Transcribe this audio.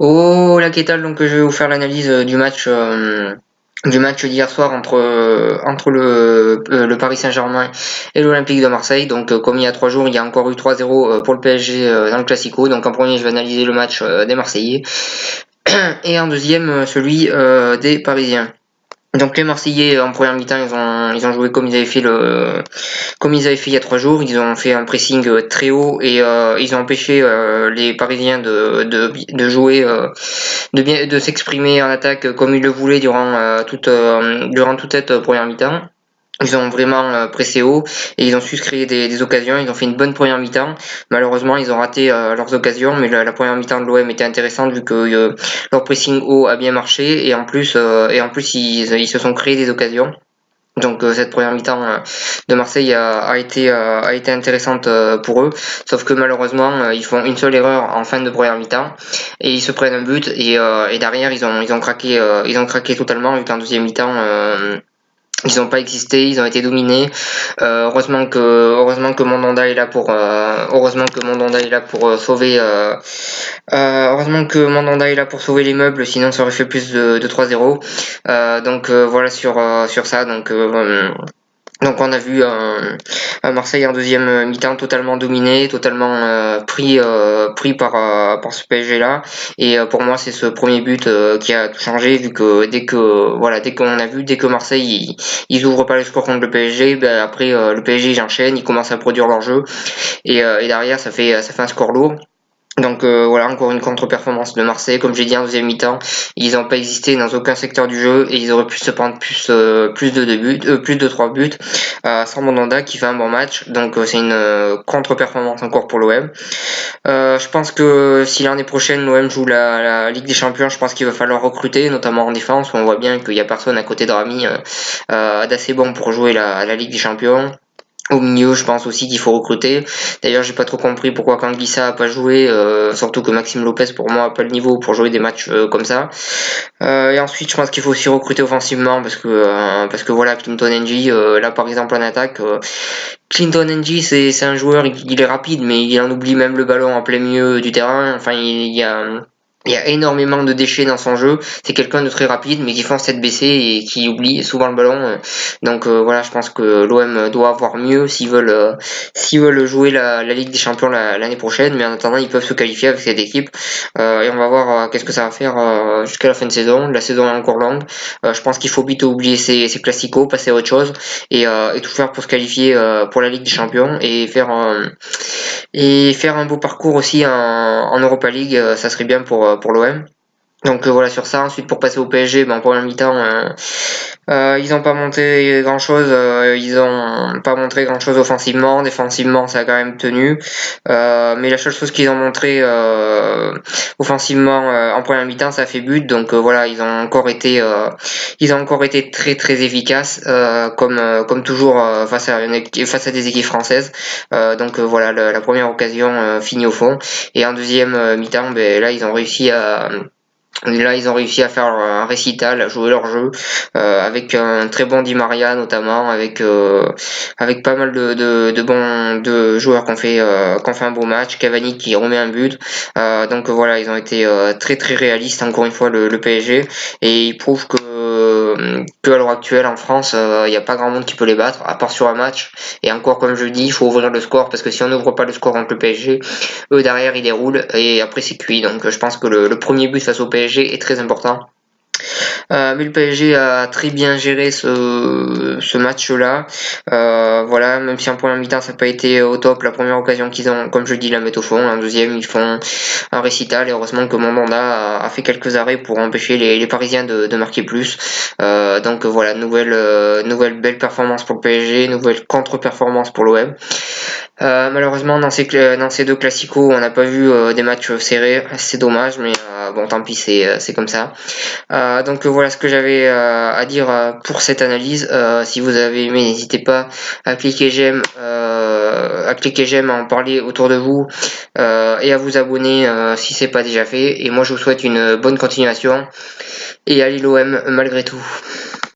Oh la qu'est-ce donc je vais vous faire l'analyse du match d'hier soir entre le Paris Saint-Germain et l'Olympique de Marseille. Donc comme il y a 3 jours, il y a encore eu 3-0 pour le PSG dans le Classico. Donc en premier, je vais analyser le match des Marseillais et en deuxième celui des Parisiens. Donc les Marseillais en première mi-temps ils ont joué comme ils avaient fait il y a 3 jours. Ils ont fait un pressing très haut et ils ont empêché les Parisiens de jouer de s'exprimer en attaque comme ils le voulaient durant toute cette première mi-temps. Ils ont vraiment pressé haut et ils ont su se créer des occasions. Ils ont fait une bonne première mi-temps. Malheureusement, ils ont raté leurs occasions, mais la première mi-temps de l'OM était intéressante vu que leur pressing haut a bien marché et en plus ils se sont créés des occasions. Donc cette première mi-temps de Marseille a été intéressante pour eux, sauf que malheureusement ils font une seule erreur en fin de première mi-temps et ils se prennent un but et derrière ils ont craqué totalement vu qu'en deuxième mi-temps ils n'ont pas existé, ils ont été dominés. Heureusement que Mandanda est là pour sauver heureusement que Mandanda est là pour sauver les meubles, sinon ça aurait fait plus de 3-0. Donc voilà sur ça. Donc on a vu un Marseille en deuxième mi-temps totalement dominé, totalement pris par ce PSG là. Et pour moi c'est ce premier but qui a tout changé vu que dès que Marseille ils ouvrent pas le score contre le PSG, ben après le PSG ils enchaînent, ils commencent à produire leur jeu et derrière ça fait un score lourd. Donc voilà, encore une contre-performance de Marseille. Comme j'ai dit en deuxième mi-temps, ils n'ont pas existé dans aucun secteur du jeu et ils auraient pu se prendre plus de 3 buts sans Mandanda qui fait un bon match. Donc c'est une contre-performance encore pour l'OM. Je pense que si l'année prochaine l'OM joue la Ligue des Champions, je pense qu'il va falloir recruter, notamment en défense où on voit bien qu'il n'y a personne à côté de Rami d'assez bon pour jouer la Ligue des Champions. Au milieu, je pense aussi qu'il faut recruter. D'ailleurs, j'ai pas trop compris pourquoi Kanguissa a pas joué, surtout que Maxime Lopez pour moi a pas le niveau pour jouer des matchs comme ça. Et ensuite, je pense qu'il faut aussi recruter offensivement parce que voilà, Clinton NG, là par exemple en attaque, Clinton NG c'est un joueur, il est rapide, mais il en oublie même le ballon en plein milieu du terrain. Enfin, il y a énormément de déchets dans son jeu. C'est quelqu'un de très rapide, mais qui fonce tête baissée et qui oublie souvent le ballon. Donc voilà, je pense que l'OM doit avoir mieux s'ils veulent jouer la Ligue des Champions l'année prochaine. Mais en attendant, ils peuvent se qualifier avec cette équipe. Et on va voir qu'est-ce que ça va faire jusqu'à la fin de saison. La saison est encore longue. Je pense qu'il faut vite oublier ces classicos, passer à autre chose et tout faire pour se qualifier pour la Ligue des Champions et faire un beau parcours aussi en Europa League. Ça serait bien pour l'OM. Donc voilà sur ça. Ensuite pour passer au PSG, ben, en première mi-temps, ils n'ont pas monté grand chose. Ils ont pas montré grand chose offensivement. Défensivement, ça a quand même tenu. Mais la seule chose qu'ils ont montré offensivement en première mi-temps, ça a fait but. Donc voilà, ils ont encore été très très efficaces comme toujours face à des équipes françaises. Donc voilà, la première occasion finit au fond. Et en deuxième mi-temps, ben, là, ils ont réussi à faire un récital, à jouer leur jeu, avec un très bon Di Maria notamment, avec pas mal de joueurs qui ont fait un beau match, Cavani qui remet un but. Donc voilà, ils ont été très très réalistes encore une fois le PSG et ils prouvent que à l'heure actuelle en France, il n'y a pas grand monde qui peut les battre, à part sur un match. Et encore, comme je dis, il faut ouvrir le score parce que si on n'ouvre pas le score contre le PSG, eux derrière ils déroulent et après c'est cuit. Donc je pense que le premier but face au PSG est très important. Mais le PSG a très bien géré ce match-là. Voilà, même si en première mi-temps ça n'a pas été au top, la première occasion qu'ils ont, comme je dis, la mettent au fond. En deuxième, ils font un récital et heureusement que Mandanda a fait quelques arrêts pour empêcher les Parisiens de marquer plus. Donc voilà, nouvelle belle performance pour le PSG, nouvelle contre-performance pour l'OM. Malheureusement, dans ces deux classicos, on n'a pas vu des matchs serrés. C'est dommage, mais bon, tant pis, c'est comme ça. Donc voilà ce que j'avais à dire pour cette analyse. Si vous avez aimé, n'hésitez pas à cliquer j'aime, à en parler autour de vous et à vous abonner si c'est pas déjà fait. Et moi, je vous souhaite une bonne continuation et allez l'OM malgré tout.